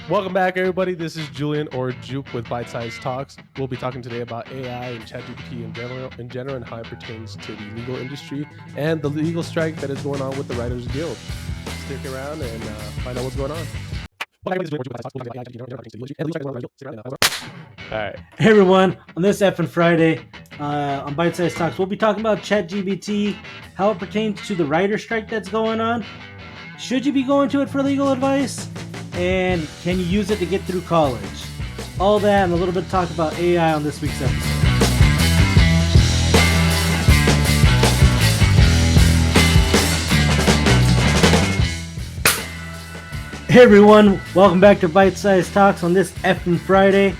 Welcome back, everybody. This is Julian or Juke with ByteSized Talks. We'll be talking today about AI and ChatGPT in general, and how it pertains to the legal industry and the legal strike that is going on with the Writers Guild. Stick around and find out what's going on. All right. Hey everyone, on this effing Friday on ByteSized Talks, we'll be talking about ChatGPT, how it pertains to the writer strike that's going on. Should you be going to it for legal advice? And can you use it to get through college? All that and a little bit of talk about AI on this week's episode. Hey everyone, welcome back to ByteSized Talks on this effing Friday.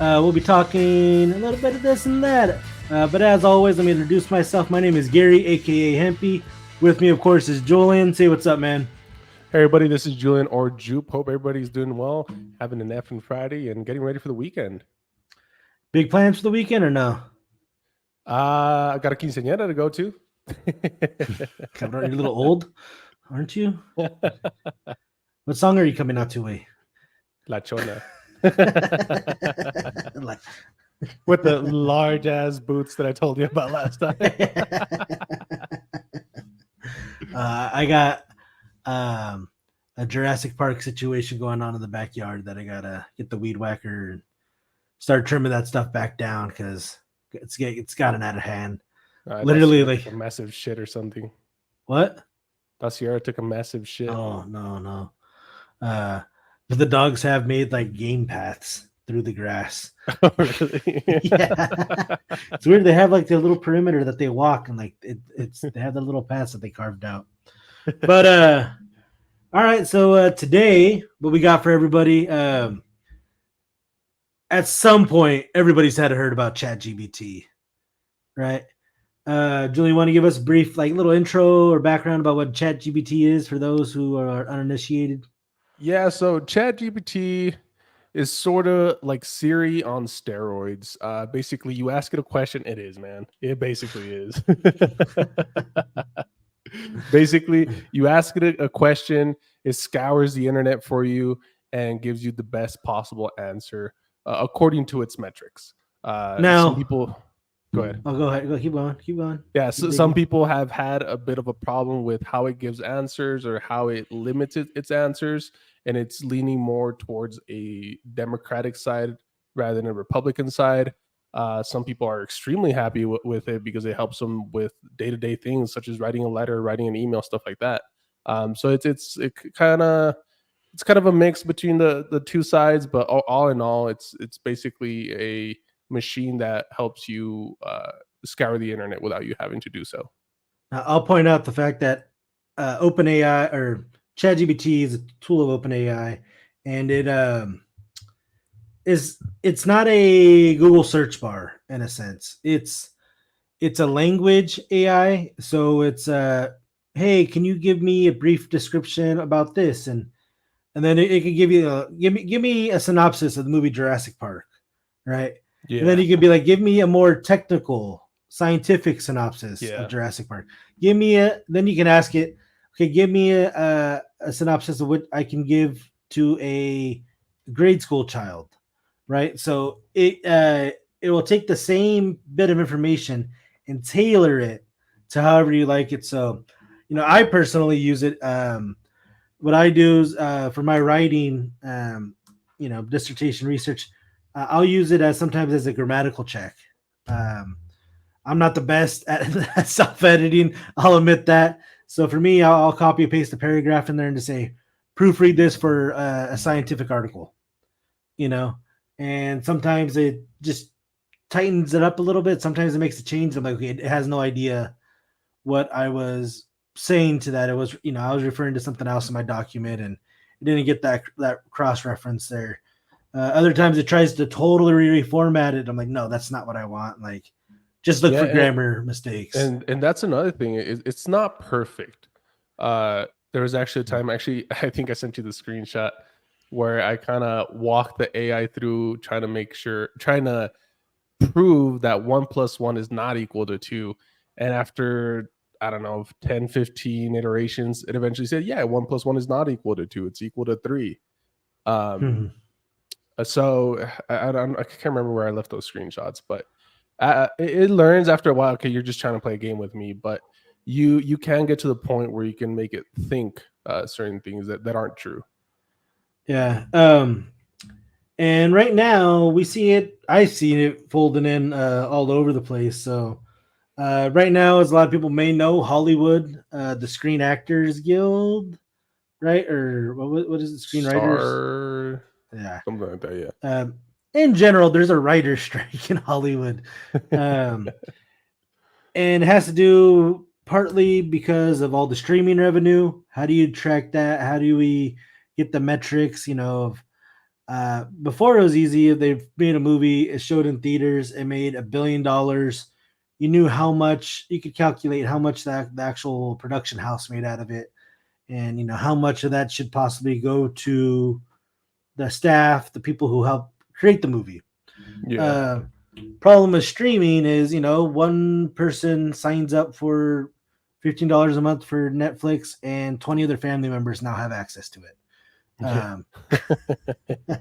We'll be talking a little bit of this and that. But as always, let me introduce myself. My name is Gary, aka Hempy. With me, of course, is Julian. Say what's up, man. Hey everybody, this is Julian or Jupe. Hope everybody's doing well, having an effing Friday and getting ready for the weekend. Big plans for the weekend or no? I got a quinceañera to go to. You're a little old, aren't you? What song are you coming out to, Way? La Chona. Like, with the large ass boots that I told you about last time. I got a Jurassic Park situation going on in the backyard that I gotta get the weed whacker and start trimming that stuff back down because it's gotten out of hand. Literally, like a massive shit or something. What? Sierra took a massive shit. Oh no. But the dogs have made like game paths through the grass. Oh, really? Yeah. It's weird. They have like their little perimeter that they walk and like they have the little paths that they carved out. But all right, so today what we got for everybody, at some point everybody's had heard about ChatGPT, right? Julie, you want to give us a brief like little intro or background about what ChatGPT is for those who are uninitiated? Yeah, so ChatGPT is sort of like Siri on steroids. Basically, you ask it a question, it is, man. It basically is. Basically, you ask it a question, it scours the internet for you and gives you the best possible answer according to its metrics. Now, some people... Go ahead. Oh, go ahead. Keep going. Yeah, so some people have had a bit of a problem with how it gives answers or how it limits its answers, and it's leaning more towards a Democratic side rather than a Republican side. Some people are extremely happy with it because it helps them with day-to-day things such as writing a letter, writing an email, stuff like that. So it's kind of a mix between the two sides, but all in all, it's basically a machine that helps you scour the internet without you having to do so. I'll point out the fact that OpenAI or ChatGPT is a tool of OpenAI, and it's not a Google search bar in a sense. It's a language AI, so it's hey, can you give me a brief description about this, and then it can give you give me a synopsis of the movie Jurassic Park, right? Yeah. And then you could be like, give me a more technical, scientific synopsis of Jurassic Park. Then you can ask it, okay, give me a synopsis of what I can give to a grade school child, right? So it will take the same bit of information and tailor it to however you like it. So, I personally use it. What I do is for my writing, dissertation research, I'll use it sometimes as a grammatical check. I'm not the best at self-editing. I'll admit that. So for me, I'll copy and paste a paragraph in there and just say, proofread this for a scientific article, and sometimes it just tightens it up a little bit. Sometimes it makes a change. I'm like, okay, it has no idea what I was saying to that. It was, I was referring to something else in my document and it didn't get that cross-reference there. Other times it tries to totally reformat it. I'm like, no, that's not what I want. Like, just look for grammar mistakes. And that's another thing. It's not perfect. There was actually a time, I think I sent you the screenshot where I kind of walked the AI through trying to prove that 1 + 1 is not equal to 2. And after, I don't know, 10, 15 iterations, it eventually said, yeah, 1 + 1 is not equal to 2. It's equal to 3. Um, Mhm. so I can't remember where I left those screenshots, but it learns after a while. Okay, you're just trying to play a game with me, but you can get to the point where you can make it think certain things that aren't true. Yeah. And right now we see it. I've seen it folding in all over the place. So right now, as a lot of people may know, Hollywood, the Screen Actors Guild, right? Or what is it? Screenwriters. Star Yeah. something like that. In general, there's a writer's strike in Hollywood, Yeah. um, and it has to do partly because of all the streaming revenue. How do you track that? How do we get the metrics? Of before it was easy. If they made a movie, it showed in theaters, it made $1 billion. You knew how much you could calculate how much that the actual production house made out of it, and how much of that should possibly go to the staff, the people who help create the movie. Yeah. Uh, Problem with streaming is, one person signs up for $15 a month for Netflix, and 20 other family members now have access to it. Yeah. Um,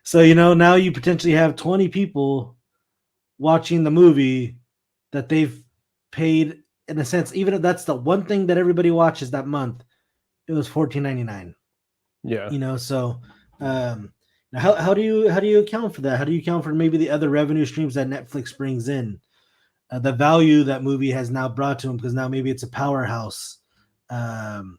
so now you potentially have 20 people watching the movie that they've paid, in a sense, even if that's the one thing that everybody watches that month. It was $14.99. Yeah. So um, how do you account for that? How do you account for maybe the other revenue streams that Netflix brings in? The value that movie has now brought to them, because now maybe it's a powerhouse um,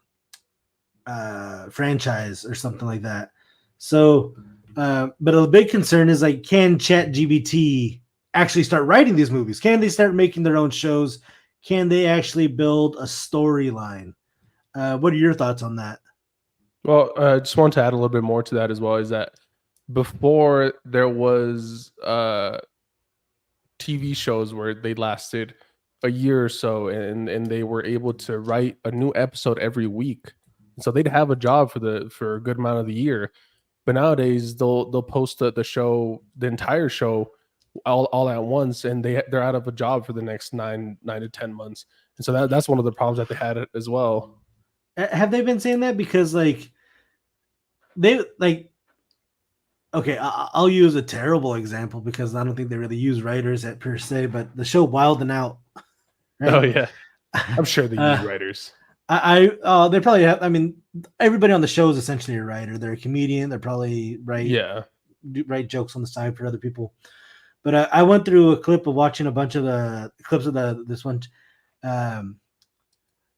franchise or something like that. So, but a big concern is, like, can ChatGPT actually start writing these movies? Can they start making their own shows? Can they actually build a storyline? What are your thoughts on that? Well, I just want to add a little bit more to that as well. Is that before there was TV shows where they lasted a year or so, and they were able to write a new episode every week, so they'd have a job for a good amount of the year. But nowadays they'll post the show, the entire show, all at once, and they're out of a job for the next 9 to 10 months. And so that's one of the problems that they had as well. Have they been saying that? Because, like, they like okay, I'll use a terrible example because I don't think they really use writers at per se, but the show Wild and Out, Oh right? yeah, I'm sure they use uh, writers. they probably have. I mean, everybody on the show is essentially a writer. They're a comedian. They're probably Yeah, write jokes on the side for other people. But I went through a clip of watching a bunch of the clips of this one. Um,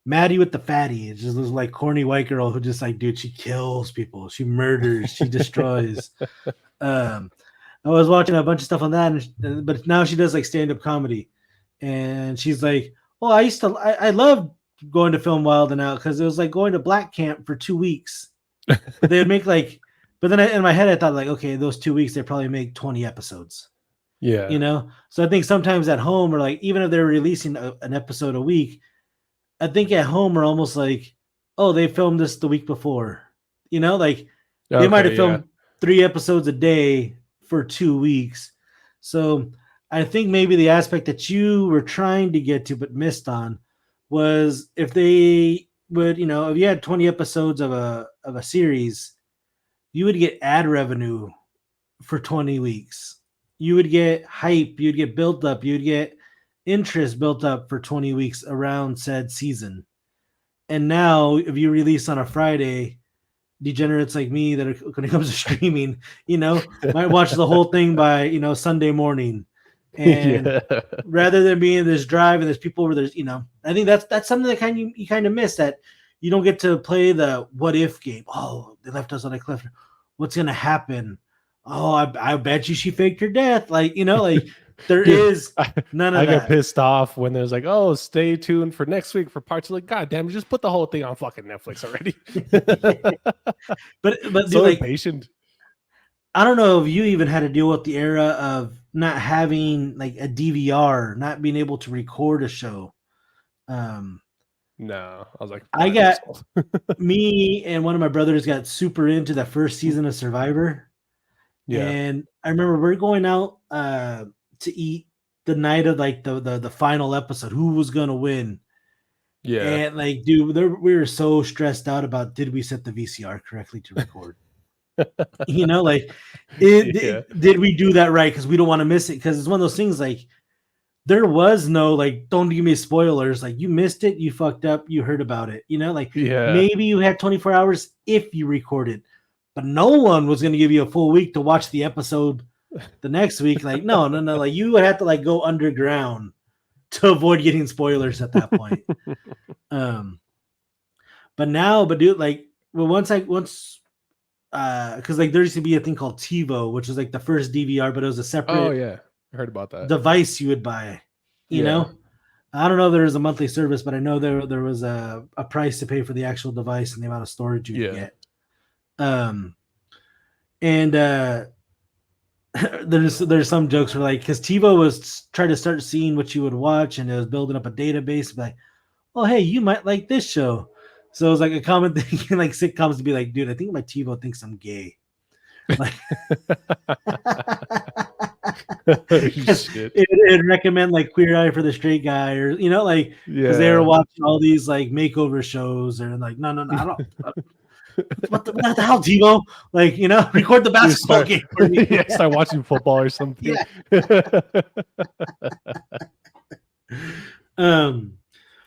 Maddie with the fatty. It's just this, like, corny white girl who just, like, dude, she kills people. She murders. She destroys. Um, I was watching a bunch of stuff on that, but now she does, like, stand up comedy, and she's like, "Oh, I loved going to film Wild and Out because it was like going to black camp for 2 weeks." But they would make, like, but then in my head I thought, like, okay, those 2 weeks they probably make 20 episodes. yeah. So I think sometimes at home, or, like, even if they're releasing an episode a week, I think at home are almost like, oh, they filmed this the week before. Like, they might have Okay, yeah, filmed 3 episodes a day for 2 weeks. So I think maybe the aspect that you were trying to get to but missed on was, if they would, if you had 20 episodes of a series, you would get ad revenue for 20 weeks. You would get hype, you'd get built up, you'd get interest built up for 20 weeks around said season. And now, if you release on a Friday, degenerates like me that are, when it comes to streaming, might watch the whole thing by, Sunday morning. And yeah. rather than being this drive and there's people where there's, I think that's something that you kind of miss, that you don't get to play the what if game. Oh, they left us on a cliff. What's gonna happen? Oh, I bet you she faked her death. Like, like, there Dude, is none of I get that. pissed off when there's like, oh, stay tuned for next week for parts. Like, God damn, just put the whole thing on fucking Netflix already. But dude, So like, impatient. I don't know if you even had to deal with the era of not having, like, a DVR, not being able to record a show. Um, No, I was like I 5 years got old. Me and one of my brothers got super into that first season of Survivor, Yeah, and I remember we're going out to eat the night of, like, the final episode, who was gonna win, yeah. and, like, dude, we were so stressed out about, did we set the VCR correctly to record? You know, like Yeah. did we do that right? Because we don't want to miss it. Because it's one of those things like there was no like, don't give me spoilers. Like you missed it, you fucked up, you heard about it. You know, like Yeah. maybe you had 24 hours if you recorded, but no one was going to give you a full week to watch the episode the next week. Like no, no, no. Like you would have to like go underground to avoid getting spoilers at that point. Um, but now, but dude, like, well, once because like there used to be a thing called TiVo, which was like the first DVR, but it was a Oh separate yeah, I heard about that. device you would buy. You Yeah. know, I don't know if there was a monthly service, but I know there was a price to pay for the actual device and the amount of storage you'd Yeah. get. Um, and there's some jokes where like because TiVo was trying to start seeing what you would watch and it was building up a database, like, oh hey, you might like this show. So it was like a common thing in like sitcoms to be like, dude, I think my TiVo thinks I'm gay. Like because Shit. it'd recommend like Queer Eye for the Straight Guy, or you know, like because they were Yeah. watching all these like makeover shows, and like, no, no, no, I don't. What the hell, TiVo? Like, you know, record the You basketball start, game for me. yeah, start watching football or something. Yeah. Um.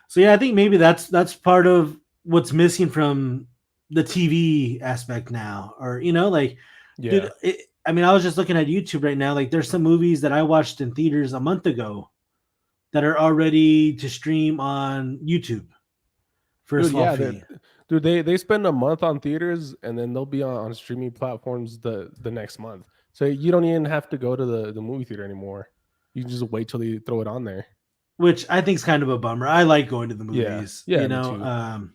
So yeah, I think maybe that's part of what's missing from the TV aspect now, or you know, like, Yeah. dude, I mean, I was just looking at YouTube right now. Like, there's some movies that I watched in theaters a month ago that are already to stream on YouTube for a Dude, small yeah, fee. dude, they spend a month on theaters and then they'll be on streaming platforms the next month. So you don't even have to go to the movie theater anymore. You can just wait till they throw it on there. Which I think is kind of a bummer. I like going to the Yeah. movies. Yeah, You me know, too.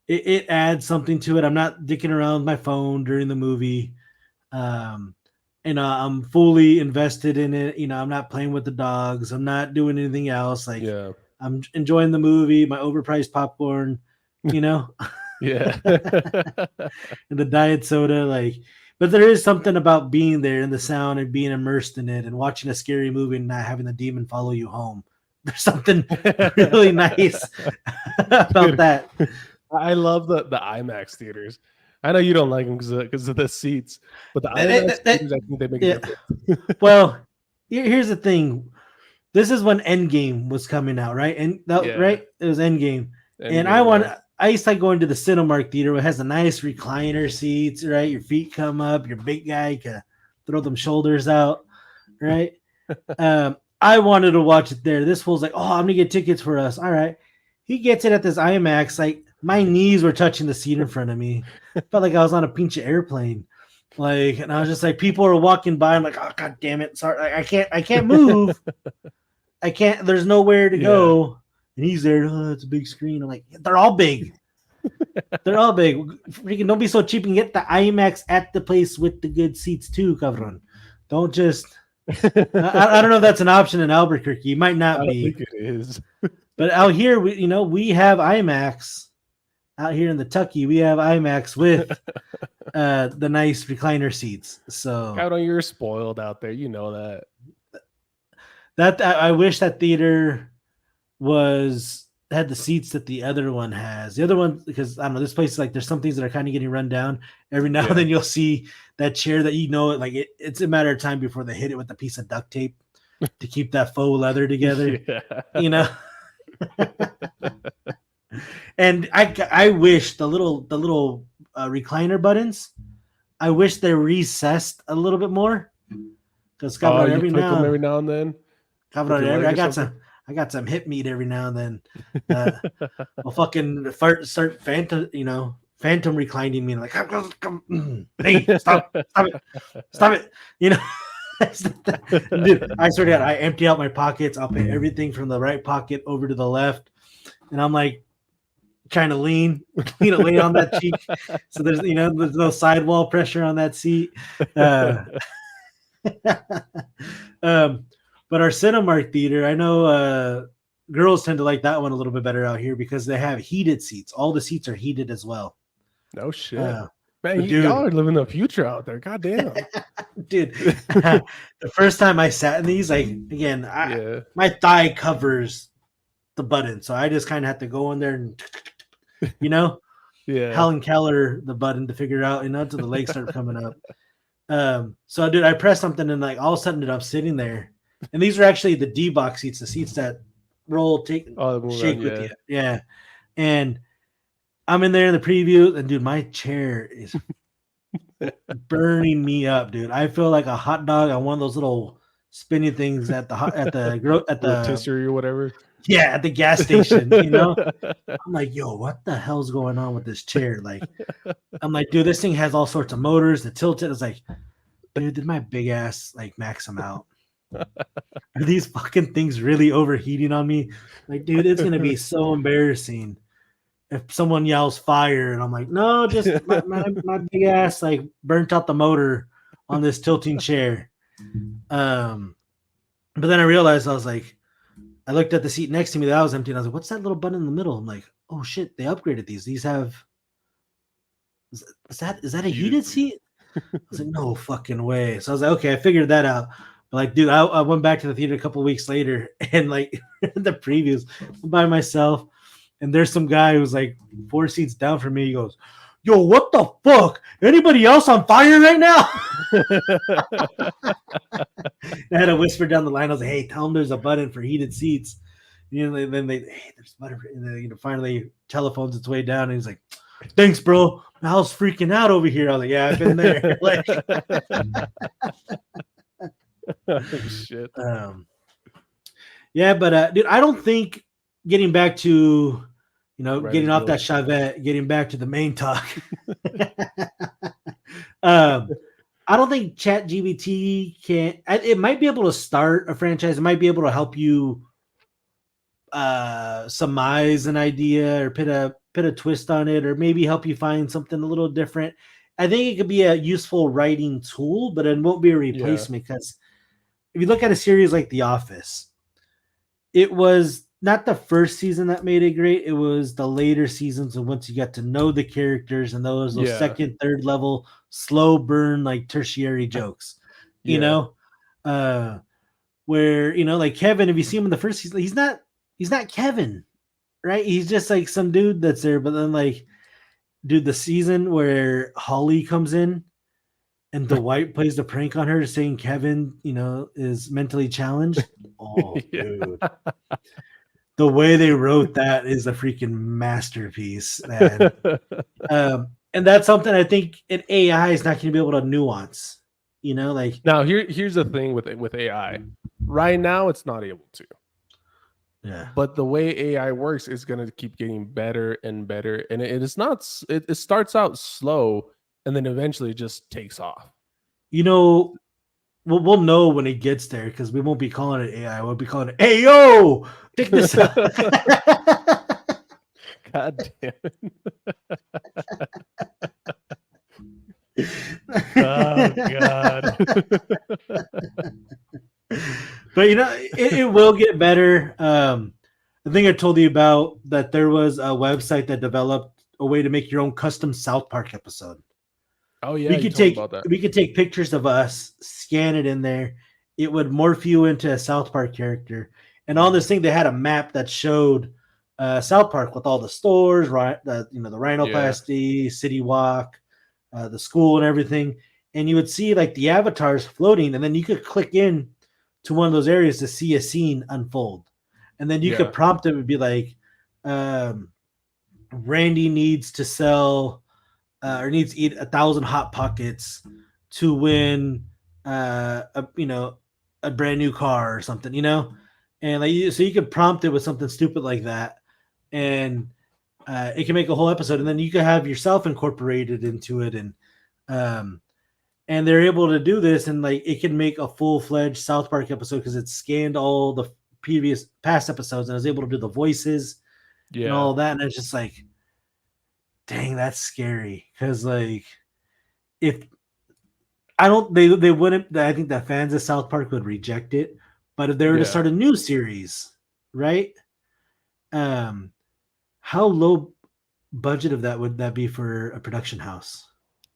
it adds something to it. I'm not dicking around with my phone during the movie. Um, and I'm fully invested in it. You know, I'm not playing with the dogs. I'm not doing anything else. Like, Yeah. I'm enjoying the movie, my overpriced popcorn, you know, Yeah. and the diet soda. Like, but there is something about being there in the sound and being immersed in it and watching a scary movie and not having the demon follow you home. There's something really nice about Dude, that. I love the IMAX theaters. I know you don't like them because of the seats, but the IMAX theaters, I think they make a Yeah. difference. Well, here's the thing. This is when Endgame was coming out, right? And that, Yeah. right, it was Endgame, and Endgame, yeah. I used to like going to the Cinemark theater. It has a nice recliner seats, right? Your feet come up, your big guy can throw them shoulders out, right? I wanted to watch it there. This fool's like, oh, I'm gonna get tickets for us. All right, he gets it at this IMAX. Like my knees were touching the seat in front of me. Felt like I was on a pinch airplane. Like, and I was just like, people are walking by. I'm like, oh god damn it, sorry, I can't move. I can't. There's nowhere to Yeah. go. And he's there. Oh, it's a big screen. I'm like, they're all big. They're all big. Freaking don't be so cheap and get the IMAX at the place with the good seats too, cabron. Don't just. I don't know if that's an option in Albuquerque. It might I not don't be, think it is. but out here, we have IMAX. Out here in the Tucky, we have IMAX with the nice recliner seats. So I know you're spoiled out there. You know that. that I wish that theater was had the seats that the other one has. The other one, because I don't know, this place like there's some things that are kind of getting run down. Every now Yeah. and then you'll see that chair that it's a matter of time before they hit it with a piece of duct tape to keep that faux leather together. Yeah. You know. And I wish the little recliner buttons. I wish they're recessed a little bit more because Oh, you every click them now every now and then with Cabrón, your leg or something. I got some hip meat every now and then. I'll fucking start phantom reclining me like, hey, stop it, you know. Dude, I swear to God, I empty out my pockets. I'll put everything from the right pocket over to the left, and I'm like trying to lean lay on that cheek, so there's no sidewall pressure on that seat. But our Cinemark theater, I know girls tend to like that one a little bit better out here because they have heated seats. All the seats are heated as well. No shit. Man, Man, y'all are living the future out there. God damn. dude, the first time I sat in these, like again, my thigh covers the button, so I just kind of have to go in there and Yeah. Helen Keller the button to figure out, until the legs start coming up. So dude, I pressed something and like all of a sudden, dude, I'm sitting there, and these are actually the D box seats, the seats that roll, take, Oh, move around. shake with Yeah. you. Yeah, and I'm in there in the preview, and dude, my chair is burning me up, dude. I feel like a hot dog on one of those little spinning things at the Rotisserie or whatever. yeah, at the gas station. I'm like, yo, what the hell's going on with this chair? Like, I'm like, dude, this thing has all sorts of motors. The tilted is like, dude, did my big ass like max them out? Are these fucking things really overheating on me? Like, dude, it's gonna be so embarrassing if someone yells fire and I'm like, no, just my big ass like burnt out the motor on this tilting chair. Um, but then I realized, I was like, I looked at the seat next to me that was empty, and I was like, what's that little button in the middle? I'm like, oh shit, they upgraded these. These have is that a heated seat? I was like, no fucking way. So I was like, okay, I figured that out. But like, dude, I went back to the theater a couple weeks later, and like the previews, I'm by myself, and there's some guy who's like 4 seats down from me. He goes, yo, what the fuck? Anybody else on fire right now? I had to whisper down the line. I was like, hey, tell them there's a button for heated seats. Then hey, there's a button. And then, finally telephones its way down, and he's like, thanks, bro. I was freaking out over here. I was like, yeah, I've been there. Like, Oh, shit. Yeah, but dude, I don't think, getting back to getting Writer's off that Guild. Chavette, getting back to the main talk. um, I don't think ChatGPT can. It might be able to start a franchise. It might be able to help you surmise an idea or put a twist on it, or maybe help you find something a little different. I think it could be a useful writing tool, but it won't be a Yeah. replacement, because if you look at a series like The Office, it was not the first season that made it great. It was the later seasons, and once you got to know the characters and those Yeah. second, third level, slow burn, like tertiary jokes, you Yeah. know, uh, where like Kevin, if you see him in the first season, he's not Kevin, right? He's just like some dude that's there. But then, like, dude, the season where Holly comes in and Dwight plays the prank on her, saying Kevin, is mentally challenged. Oh, Yeah. dude, the way they wrote that is a freaking masterpiece, man. And that's something I think an AI is not going to be able to nuance. Like, Now here's the thing with AI. Right now it's not able to. yeah, But the way AI works is going to keep getting better and better, and it is not it starts out slow and then eventually just takes off. you know, we'll know when it gets there, because we won't be calling it AI. We'll be calling it, hey yo, check this out. God damn it. Oh god. But it will get better. I think I told you about that there was a website that developed a way to make your own custom South Park episode. Oh yeah, We you could told me take about that. we could take pictures of us, scan it in there. It would morph you into a South Park character. And on this thing, they had a map that showed South Park with all the stores, right? The Yeah. Rhinoplasty, City Walk, the school, and everything. And you would see like the avatars floating, and then you could click in to one of those areas to see a scene unfold. And then you Yeah. could prompt it, would be like, um, Randy needs to sell or needs to eat 1,000 hot pockets to win a brand new car or something, and like, so you could prompt it with something stupid like that, and it can make a whole episode, and then you can have yourself incorporated into it, um and they're able to do this, and like it can make a full-fledged South Park episode because it scanned all the past episodes and was able to do the voices and Yeah. all that, and it's just like, dang, that's scary, because like, if I don't, they wouldn't. I think that fans of South Park would reject it. But if they were to Yeah. start a new series, right? Um, how low budget of that would that be for a production house?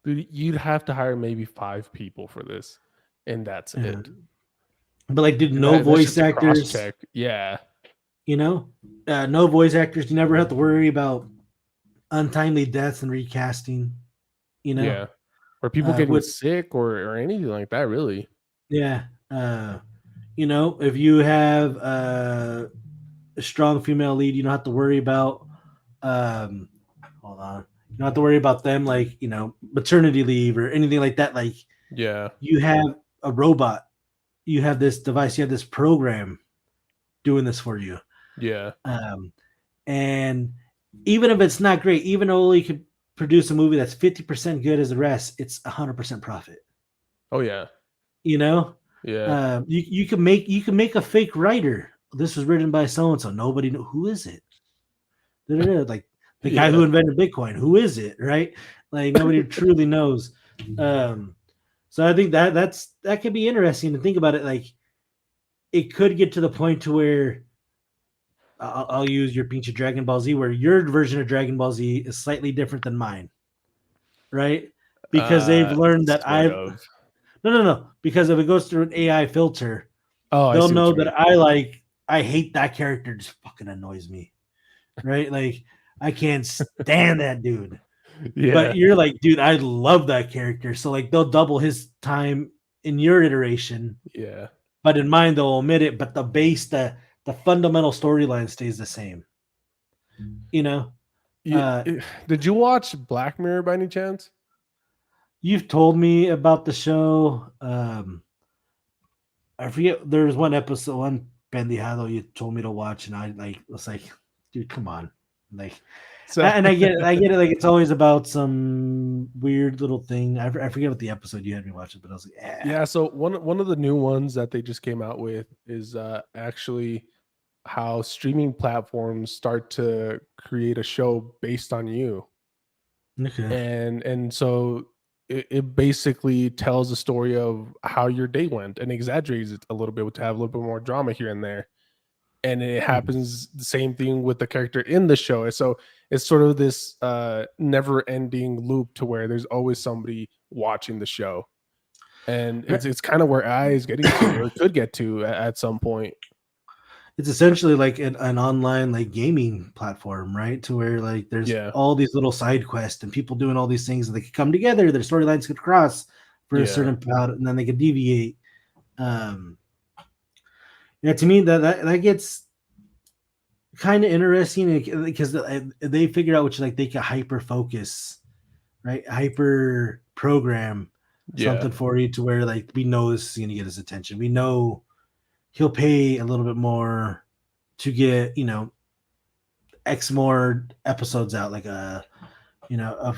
Dude, you'd have to hire maybe 5 people for this, and that's it. And but like, did And no that's voice just a cross actors? check. Yeah. No voice actors. You never have to worry about untimely deaths and recasting. You know, Yeah. Or people getting with sick or anything like that, really. yeah, if you have a strong female lead, you don't have to worry about um, hold on, you don't have to worry about them like maternity leave or anything like that. Like Yeah. you have a robot, you have this device, you have this program doing this for you. Yeah. Um, and even if it's not great, even though you could produce a movie that's 50% good as the rest, it's 100% profit. Oh yeah. You know, Yeah. you can make a fake writer. This was written by so and so. Nobody know who is it. Da-da-da. Like the guy Yeah. who invented Bitcoin. Who is it? Right? Like nobody truly knows. Um, so I think that could be interesting to think about it. Like it could get to the point to where I'll use your pinch of Dragon Ball Z, where your version of Dragon Ball Z is slightly different than mine, right? Because they've learned that Sort I've of. no. Because if it goes through an AI filter, Oh, I they'll see what know you mean. that I hate that character. Just fucking annoys me, right? Like I can't stand that dude. But Yeah. you're like, dude, I love that character. So like they'll double his time in your iteration, Yeah. but in mine they'll omit it. But the fundamental storyline stays the same. You know, You, uh, did you watch Black Mirror by any chance? you've told me about the show. I forget. There was one episode, one pendejado you told me to watch, and I like was like, dude, come on, like. So And I get it. Like it's always about some weird little thing. I forget what the episode you had me watch it, but I was like, yeah, yeah, so one of the new ones that they just came out with is actually how streaming platforms start to create a show based on you. okay, And so it basically tells a story of how your day went and exaggerates it a little bit to have a little bit more drama here and there. And it hmm. happens the same thing with the character in the show. So it's sort of this never ending loop to where there's always somebody watching the show. And it's kind of where AI is getting to, or it could get to at some point. It's essentially like an online like gaming platform, right? To where like there's Yeah. all these little side quests and people doing all these things, and they could come together. Their storylines could cross for a Yeah. certain amount, and then they could deviate. Um, yeah, to me that gets kind of interesting because they figure out which like they can hyper focus, right? Hyper program Yeah. something for you to where like we know this is going to get his attention. We know he'll pay a little bit more to get X more episodes out, like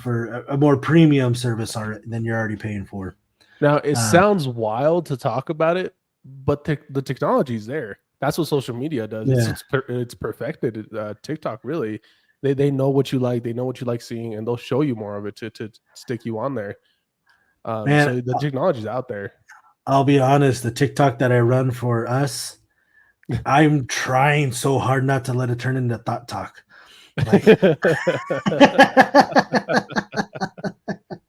for a more premium service than you're already paying for. Now, it Uh, sounds wild to talk about it, but the technology is there. That's what social media does. yeah, It's perfected. TikTok really, they know what you like. They know what you like seeing, and they'll show you more of it to stick you on there. man, So the technology's out there. I'll be honest. The TikTok that I run for us, I'm trying so hard not to let it turn into thought talk. Like,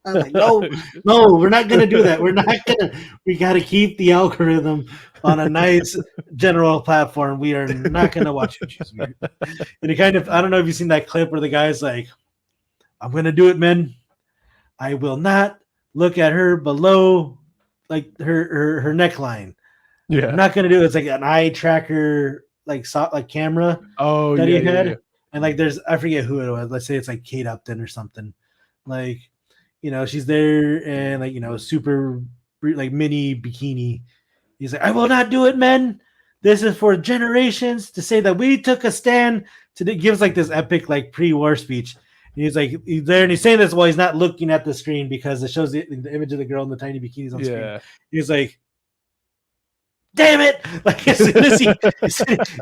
I'm like, no, no, we're not gonna do that. We're not gonna. We got to keep the algorithm on a nice general platform. We are not gonna watch you choose weird. And it kind of, I don't know if you've seen that clip where the guy's like, "I'm gonna do it, men. I will not look at her below like her neckline. I'm Yeah. not gonna do it." It's like an eye tracker, like camera Oh that yeah, he yeah, had, yeah, and like there's I forget who it was. Let's say it's like Kate Upton or something. Like she's there and like super like mini bikini. He's like, I will not do it, men. This is for generations to say that we took a stand. Gives like this epic like pre-war speech. And he's like he's there and he's saying this while he's not looking at the screen because it shows the image of the girl in the tiny bikinis on the screen. yeah. He's like, damn it! Like as soon as it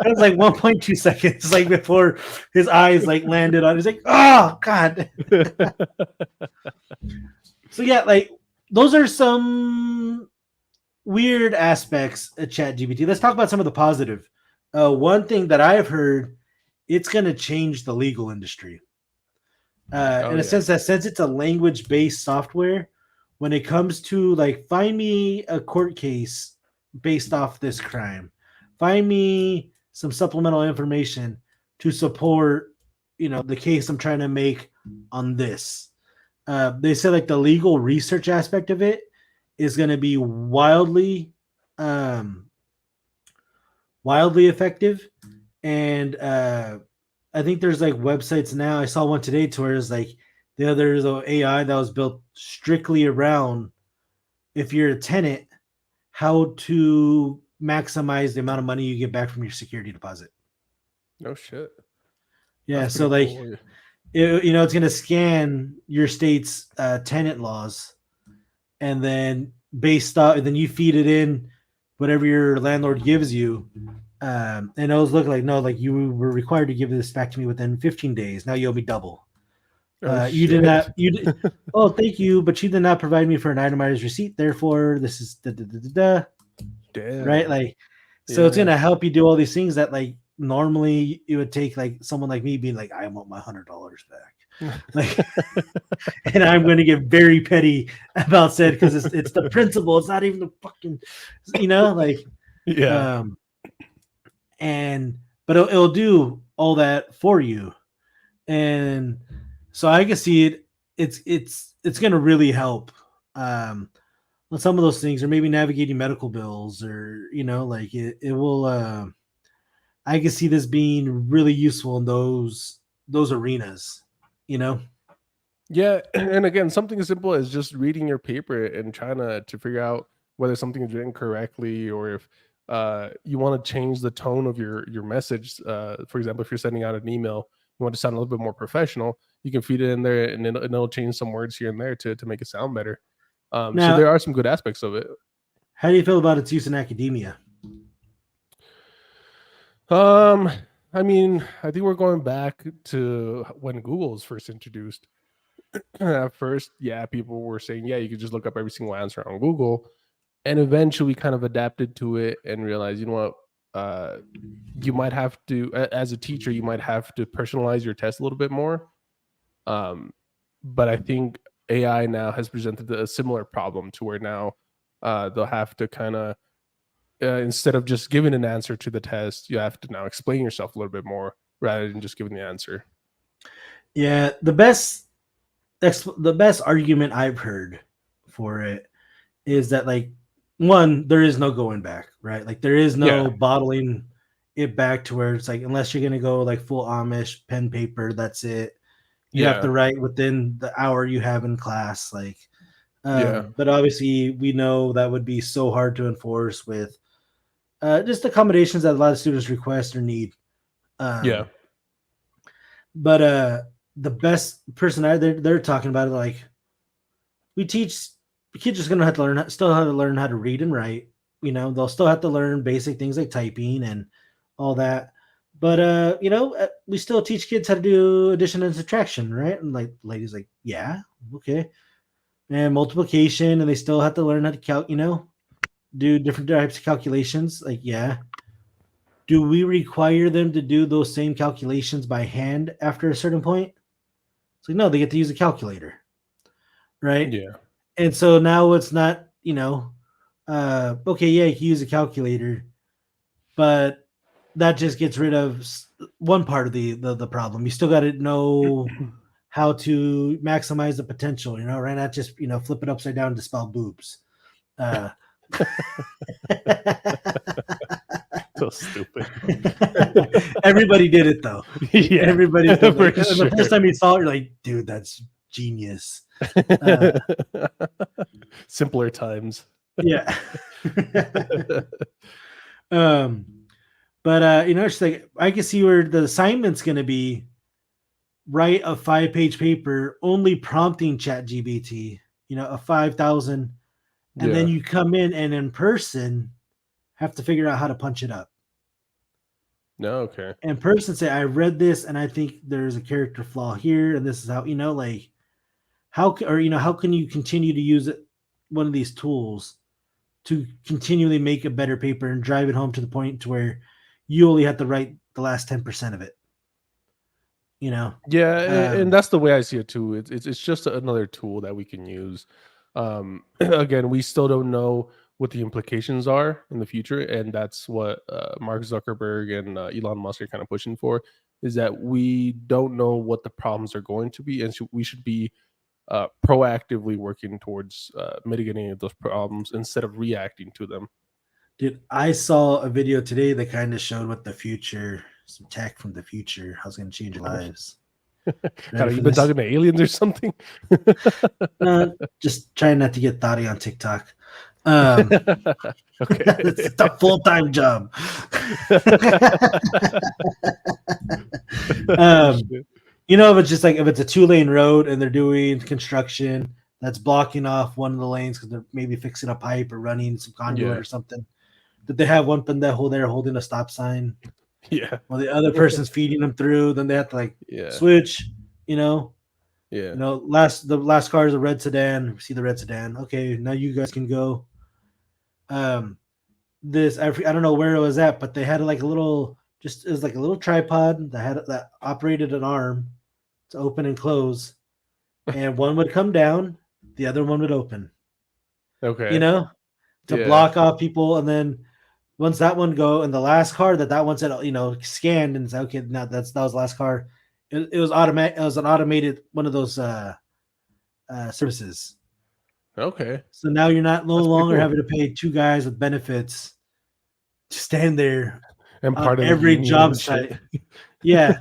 was like 1.2 seconds, like before his eyes like landed on. He's like, oh god. So yeah, like those are some weird aspects of ChatGPT. Let's talk about some of the positive. One thing that I've heard, it's going to change the legal industry. Oh In a yeah, sense that since it's a language-based software, when it comes to like find me a court case based off this crime, find me some supplemental information to support, the case I'm trying to make on this. They said like the legal research aspect of it is going to be um, wildly effective, and I think there's like websites now. I saw one today to where it's like there's a AI that was built strictly around if you're a tenant, how to maximize the amount of money you get back from your security deposit. No shit. Yeah, That's so pretty like cool. it's going to scan your state's tenant laws, and then based on then you feed it in whatever your landlord gives you, and it was looking like no, like you were required to give this back to me within 15 days. Now you owe me double. Oh You did not. shit. You did. Oh, thank you, but you did not provide me for an itemized receipt. Therefore, this is da da da da da. Right? Damn. Like, so it's Yeah. gonna help you do all these things that like normally it would take like someone like me being like, I want my $100 back. Like, and I'm going to get very petty about said because it's the principle. It's not even the fucking, like, Yeah. um, and but it'll do all that for you, and so I can see it. It's going to really help on some of those things, or maybe navigating medical bills, or like it will. I can see this being really useful in those arenas. You know. Yeah, and again, something as simple as just reading your paper and trying to figure out whether something is written correctly, or if you want to change the tone of your message. For example, if you're sending out an email, you want to sound a little bit more professional. You can feed it in there, and it'll change some words here and there to make it sound better. So Now, there are some good aspects of it. how do you feel about its use in academia? Um, I mean, I think we're going back to when Google was first introduced. At first, yeah, people were saying, yeah, you could just look up every single answer on Google, and eventually kind of adapted to it and realized, you know what, you might have to, as a teacher, you might have to personalize your test a little bit more. Um, but I think AI now has presented a similar problem to where now they'll have to kind of instead of just giving an answer to the test, you have to now explain yourself a little bit more rather than just giving the answer. Yeah, the best argument I've heard for it is that like one, there is no going back, right? Like there is Yeah, no bottling it back to where it's like unless you're gonna go like full Amish pen paper, that's it. You have yeah, to write within the hour you have in class, like yeah, but obviously we know that would be so hard to enforce with just accommodations that a lot of students request or need. yeah, Um, but the best person they're talking about it like we teach the kids just gonna have to still have to learn how to read and write. They'll still have to learn basic things like typing and all that. But we still teach kids how to do addition and subtraction, right? And like the lady's like, yeah, okay, and multiplication, and they still have to learn how to do different types of calculations. Like, yeah, do we require them to do those same calculations by hand after a certain point? It's like, no, they get to use a calculator, right? yeah, And so now it's not, okay, yeah, you can use a calculator, but that just gets rid of one part of the problem. You still got to know how to maximize the potential, right? Not just, flip it upside down to spell boobs. Uh, so stupid. Everybody did it though. Like Yeah, everybody's done for like the sure. first time you saw it, you're like, dude, that's genius. Uh, Simpler times. yeah. um, but it's like I can see where the assignment's gonna be write a 5-page paper only prompting ChatGPT, a 5,000, and then Yeah, you come in person have to figure out how to punch it up. no, okay. And person say, I read this and I think there's a character flaw here, and this is how like how can you continue to use it, one of these tools to continually make a better paper and drive it home to the point to where you only have to write the last 10% of it. You know, Yeah, and um, that's the way I see it too. It's just another tool that we can use. Again, we still don't know what the implications are in the future, and that's what Mark Zuckerberg and Elon Musk are kind of pushing for. is that we don't know what the problems are going to be, and we should be proactively working towards mitigating those problems instead of reacting to them. Dude, I saw a video today that kind of showed what the future, some tech from the future, how's going to change our lives. Kind Ready of, for you've been this? talking to aliens or something. Just trying not to get thotty on TikTok. Um, it's Okay. a full time job. Oh um, shit. if it's just like if it's a 2-lane road and they're doing construction that's blocking off one of the lanes because they're maybe fixing a pipe or running some conduit Yeah. or something, that they have one pendejo there holding a stop sign Yeah. while the other person's feeding them through, then they have to like Yeah. switch, you know. Yeah. The last car is a red sedan. See the red sedan. Okay, now you guys can go. Um, this I don't know where it was at, but they had like a little, just it was like a little tripod that operated an arm to open and close, and one would come down, the other one would open. You Okay. know, to Yeah. block off people, and then once that one go, and the last car that one said, scanned and said, okay, now that was the last car. It was automatic. It was an automated one of those services. Okay. So now you're not no That's pretty longer cool. having to pay two guys with benefits to stand there And on part of the every union job and shit. site. Yeah,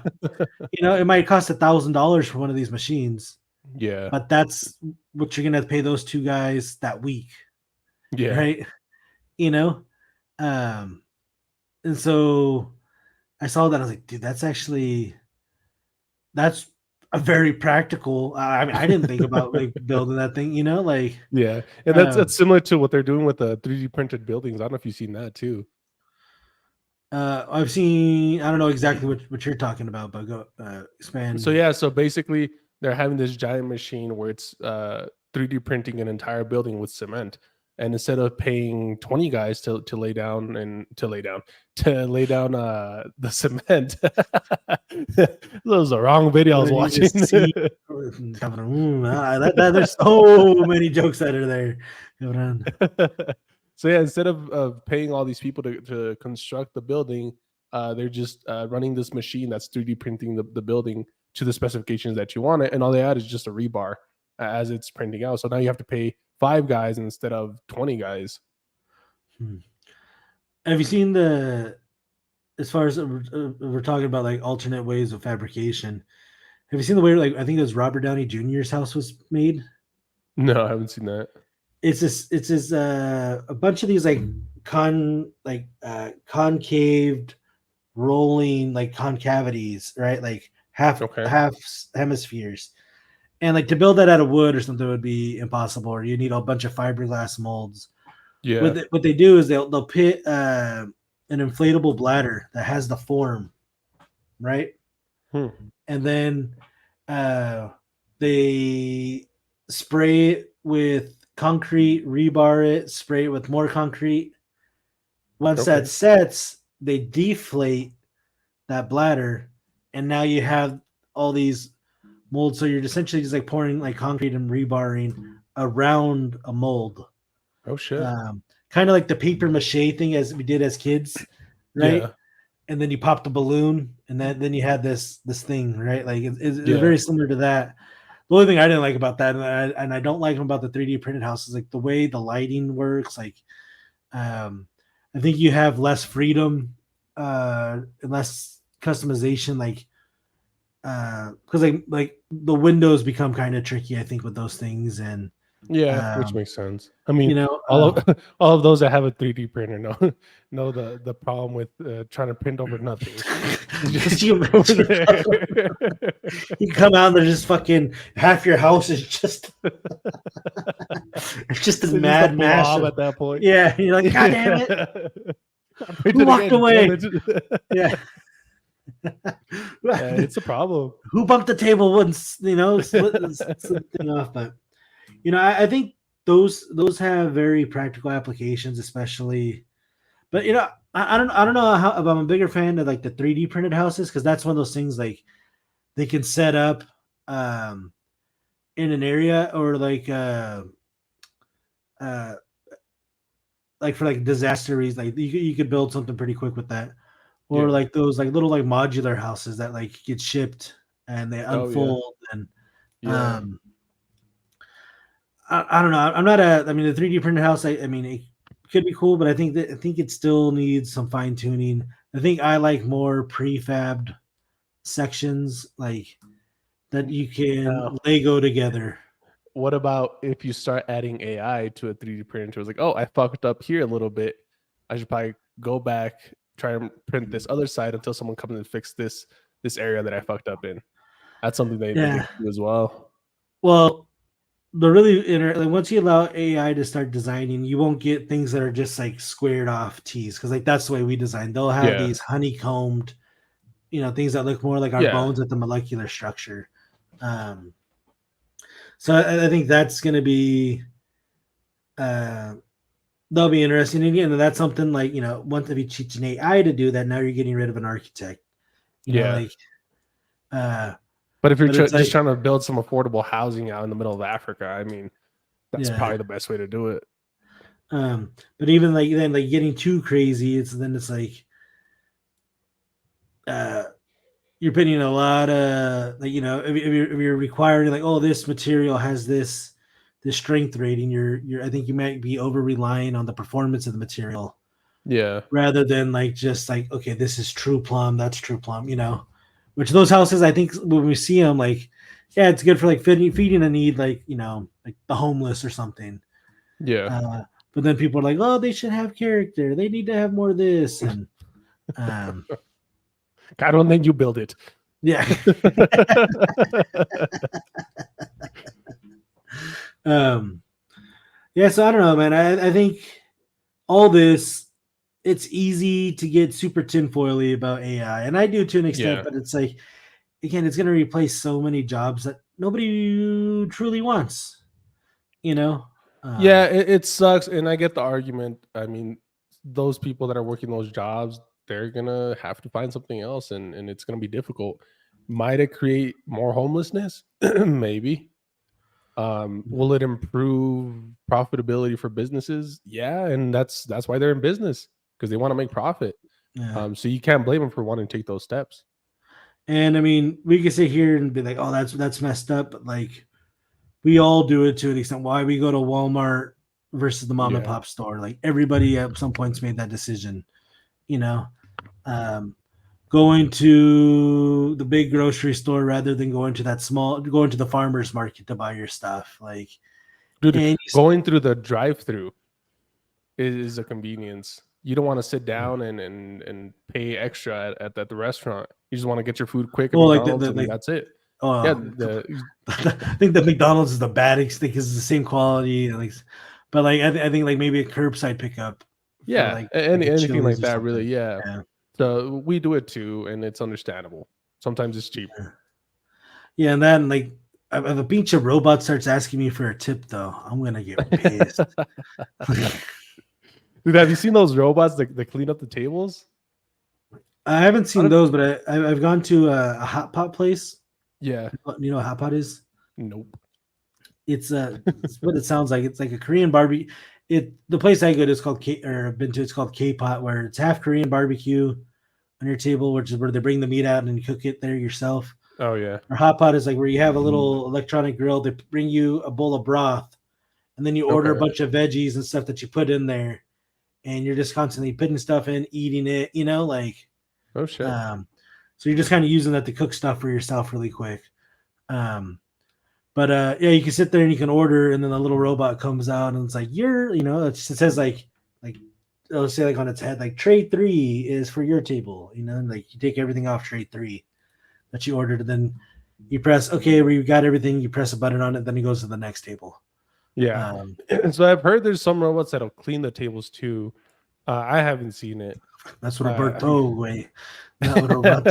it might cost $1,000 for one of these machines, Yeah. but that's what you're gonna pay those two guys that week, Yeah. right? You know, um, and so I saw that I was like, dude, that's a very practical. I mean, I didn't think about like building that thing, like, Yeah. And that's um, similar to what they're doing with the 3D printed buildings. I don't know if you've seen that too. I've seen. I don't know exactly what you're talking about, but go So expand. yeah, so basically they're having this giant machine where it's 3D printing an entire building with cement. And instead of paying 20 guys to lay down the cement. That was the wrong video I was Then you watching. just see there's so many jokes that are there. Cabron. So yeah, instead of paying all these people to construct the building, they're just running this machine that's 3D printing the building to the specifications that you want it, and all they add is just a rebar as it's printing out. So now you have to pay 5 guys instead of 20 guys. Hmm. Have you seen as far as we're talking about like alternate ways of fabrication? Have you seen the way like I think it was Robert Downey Jr.'s house was made? No, I haven't seen that. It's this a bunch of these like concaved rolling like concavities, right? Like Okay. half hemispheres. And like to build that out of wood or something would be impossible, or you need a bunch of fiberglass molds. Yeah. What they do is they'll put an inflatable bladder that has the form, right? Hmm. And then uh, they spray it with concrete, rebar it, spray it with more concrete. Once that Okay. sets, they deflate that bladder, and now you have all these molds. So you're essentially just like pouring like concrete and rebarring around a mold, Oh shit. kind of like the paper mache thing as we did as kids, right? Yeah. And then you pop the balloon, and then you had this thing, right? Like it's Yeah. very similar to that. The only thing I didn't like about that, and I don't like about the 3D printed house, is like the way the lighting works. Like, I think you have less freedom, and less customization. Like, because like the windows become kind of tricky, I think, with those things, and Yeah, which um, makes sense. I mean, you know, all of all of those that have a 3D printer know the problem with trying to print over nothing. It's could just you over imagine? there. You come out and there's just fucking half your house is just it's just a So just a mad mash blob of, at that point. yeah. You're like, God damn it, Yeah. I who printed walked again, damn away? it. Yeah, Yeah, it's a problem. who bumped the table once? Split the thing off. But I think those have very practical applications, especially. But I don't know how if I'm a bigger fan of like the 3D printed houses, because that's one of those things like they can set up um in an area, or uh like for like disaster reasons, like you could build something pretty quick with that. or like those like little like modular houses that like get shipped and they Oh yeah. unfold and Yeah. um I don't know. I'm not a. I mean, the 3D printed house. I mean, it could be cool, but I think it still needs some fine tuning. I think I like more prefabbed sections, like that you can Now, Lego together. what about if you start adding AI to a 3D printer? It's like, oh, I fucked up here a little bit. I should probably go back, try and print this other side until someone comes and fix this area that I fucked up in. That's something they Yeah. can do as well. Well, like once you allow AI to start designing, you won't get things that are just like squared off T's because like that's the way we design. They'll have Yeah. these honeycombed, things that look more like our Yeah. bones at the molecular structure. Um, so I think that's going to be uh, that'll be interesting. And again, that's something like once if you teach an AI to do that, now you're getting rid of an architect. Yeah. Like uh, But if you're but it's just like trying to build some affordable housing out in the middle of Africa, I mean, that's yeah. probably the best way to do it. But even like then like getting too crazy, it's like uh you're putting a lot of like if you're requiring like oh this material has this strength rating you're I think you might be over relying on the performance of the material Yeah. rather than like just like okay this is true plum that's true plum which those houses I think when we see them like yeah it's good for like feeding a need like like the homeless or something Yeah. uh but then people are like oh they should have character they need to have more of this and um I don't think you build it. yeah. um Yeah, so I don't know, man. I think all this, it's easy to get super tinfoily about AI, and I do to an extent, Yeah. but it's like again, it's going to replace so many jobs that nobody truly wants. You know, Yeah, um, it sucks, and I get the argument. I mean, those people that are working those jobs, they're gonna have to find something else, and it's gonna be difficult. Might it create more homelessness? Maybe. Will it improve profitability for businesses? Yeah, and that's why they're in business because they want to make profit. yeah. So you can't blame them for wanting to take those steps. And I mean, we can sit here and be like, "Oh, that's messed up," but like, we all do it to an extent. Why we go to Walmart versus the mom and Yeah, pop store? Like, everybody at some points made that decision. You know, um, going to the big grocery store rather than going to the farmers market to buy your stuff like dude, and going through the drive-through is a convenience. You don't want to sit down and pay extra at the restaurant. You just want to get your food quick at well like McDonald's, and like that's it. Yeah, oh I think the McDonald's is the baddest thing because it's the same quality and like but like I think like maybe a curbside pickup for yeah, like a anything like Chili's or that, really. something Yeah. yeah So we do it too, and it's understandable. Sometimes it's cheap. yeah and then like if a bunch of robot starts asking me for a tip though I'm gonna get pissed. Dude, have you seen those robots that clean up the tables? I haven't A seen lot of- those, but I've gone to a hot pot place. Yeah. You know what hot pot is? Nope. It's what it sounds like. It's like a Korean barbecue. The place I go to is called K or I've been to. It's called K pot, where it's half Korean barbecue on your table, which is where they bring the meat out and you cook it there yourself. Oh yeah. Or hot pot is like where you have a little electronic grill. They bring you a bowl of broth, and then you order a Okay. bunch of veggies and stuff that you put in there, and you're just constantly putting stuff in, eating it. Oh shit. Um, so you're just kind of using that to cook stuff for yourself really quick. Um, but yeah, you can sit there and you can order, and then the little robot comes out and it's like it says like it'll say like on its head like tray 3 is for your table, and like you take everything off tray 3 that you ordered, and then you press okay where you got everything, you press a button on it, then it goes to the next table. Yeah. Um, So I've heard there's some robots that'll clean the tables too. I haven't seen it. that's what Uh, Roberto way, not what robot.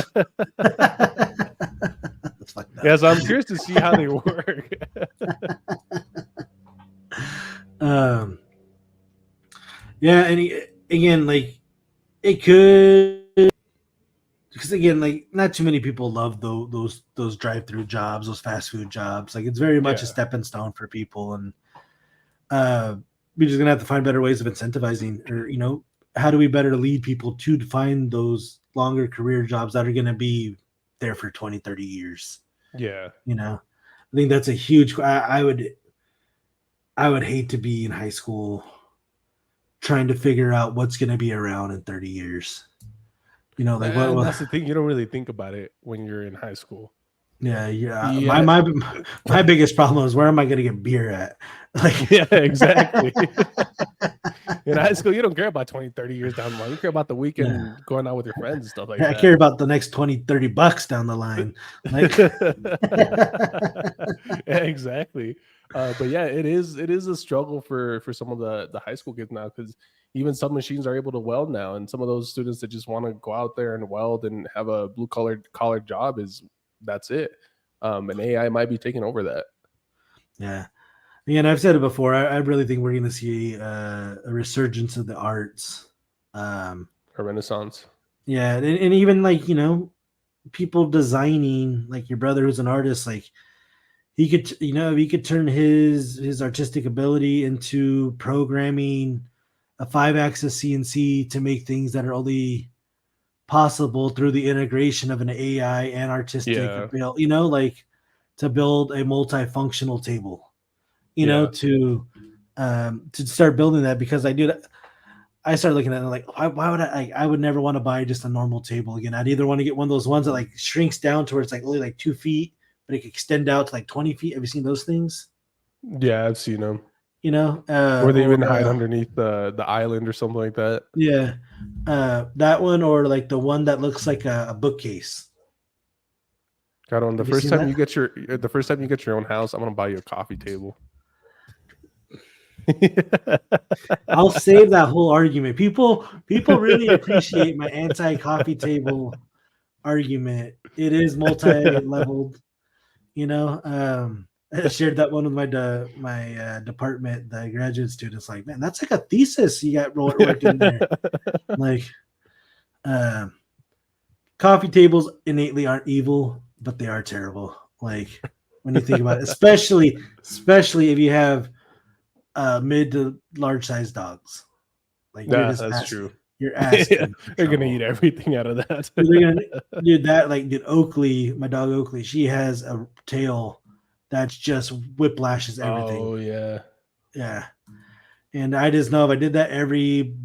That's fucked up. yeah, so I'm curious to see how they work. Um, yeah, and again, like it could because again, like not too many people love those drive-through jobs, those fast food jobs. Like it's very much a Yeah. stepping stone for people, and uh, we're just gonna have to find better ways of incentivizing, or how do we better lead people to find those longer career jobs that are going to be there for 20, 30 years. Yeah. I think that's a huge, I would hate to be in high school trying to figure out what's going to be around in 30 years. Like And that's the thing. You don't really think about it when you're in high school. Yeah. Yeah. My biggest problem is where am I going to get beer at? Like, yeah, exactly. In high school, you don't care about 20, 30 years down the line. You care about the weekend going out with your friends and stuff like that. I care about the next 20, 30 bucks down the line. Like, yeah, exactly. But yeah, it is a struggle for some of the high school kids now, because even some machines are able to weld now, and some of those students that just want to go out there and weld and have a blue collar job, that's it. And AI might be taking over that. Yeah. And I've said it before. I really think we're going to see a resurgence of the arts, a renaissance. Yeah, and even like people designing, like your brother who's an artist, like he could turn his artistic ability into programming a 5-axis CNC to make things that are only possible through the integration of an AI and artistic build. Like to build a multifunctional table. To start building that, because I started looking at it like, why would I would never want to buy just a normal table again. I'd either want to get one of those ones that like shrinks down to where it's like only like 2 feet, but it can extend out to like 20 feet. Have you seen those things? Yeah, I've seen them. Or they even hide underneath the island or something like that. Yeah. That one, or like the one that looks like a bookcase. God, the first time you get your own house, I'm gonna buy you a coffee table. I'll save that whole argument. People really appreciate my anti-coffee table argument. It is multi-leveled. I shared that one with my department, the graduate students. Like, man, that's like a thesis you got working there. Like, coffee tables innately aren't evil, but they are terrible. Like when you think about it, especially if you have mid to large size dogs. Like that's true. You're asking. They're gonna eat everything out of that. Dude, Oakley, my dog Oakley, she has a tail that's just whiplashes everything. Oh yeah. Yeah. And I just know if I did that every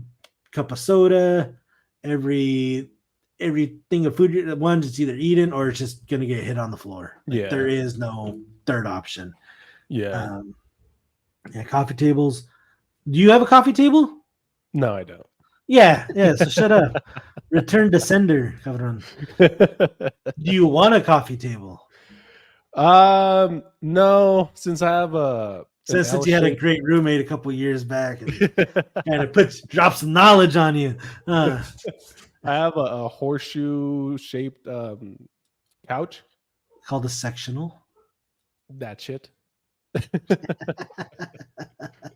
cup of soda, every thing of food, one's it's either eaten or it's just gonna get hit on the floor. Like, there is no third option. Yeah. Coffee tables. Do you have a coffee table? No, I don't. Yeah. So shut up. Return to sender, cabron. Do you want a coffee table? No, since I have since you had a great roommate a couple years back and kind of drop some knowledge on you. I have a horseshoe shaped couch called a sectional. That shit.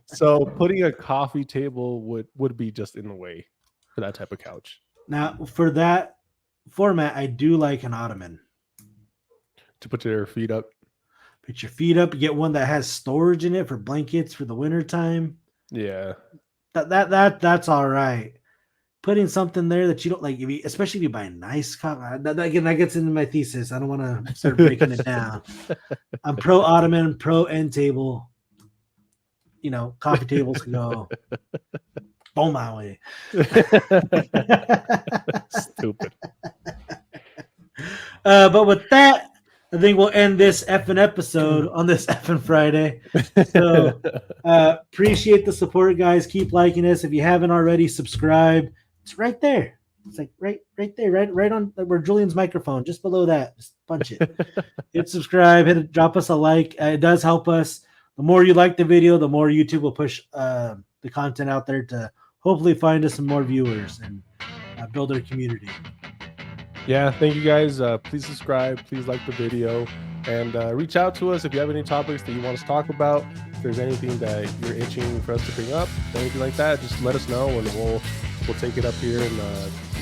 So putting a coffee table would be just in the way for that type of couch. Now, for that format, I do like an ottoman to put your feet up. Put your feet up. You get one that has storage in it for blankets for the winter time. Yeah, that's all right. Putting something there that you don't like, especially if you buy a nice coffee. Again, that gets into my thesis. I don't want to start breaking it down. I'm pro ottoman, pro end table. Coffee tables can go boom my way. Stupid. But with that, I think we'll end this effing episode on this effing Friday. So appreciate the support, guys. Keep liking us. If you haven't already, subscribe. It's right there. It's like right there, right on where Julian's microphone, just below that. Just punch it. Hit subscribe. Drop us a like. It does help us. The more you like the video, the more YouTube will push the content out there to hopefully find us some more viewers and build our community. Yeah, thank you guys. Please subscribe. Please like the video. And reach out to us if you have any topics that you want us to talk about. If there's anything that you're itching for us to bring up, anything like that, just let us know and we'll take it up here in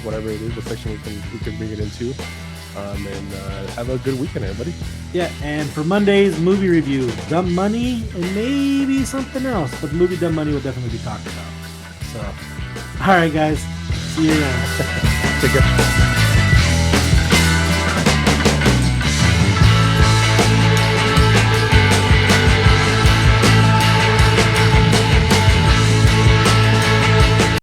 whatever it is, what section we can bring it into. And have a good weekend, everybody. Yeah, and for Monday's movie review, Dumb Money and maybe something else, but the movie Dumb Money will definitely be talked about. So, all right, guys, see you around. Take care.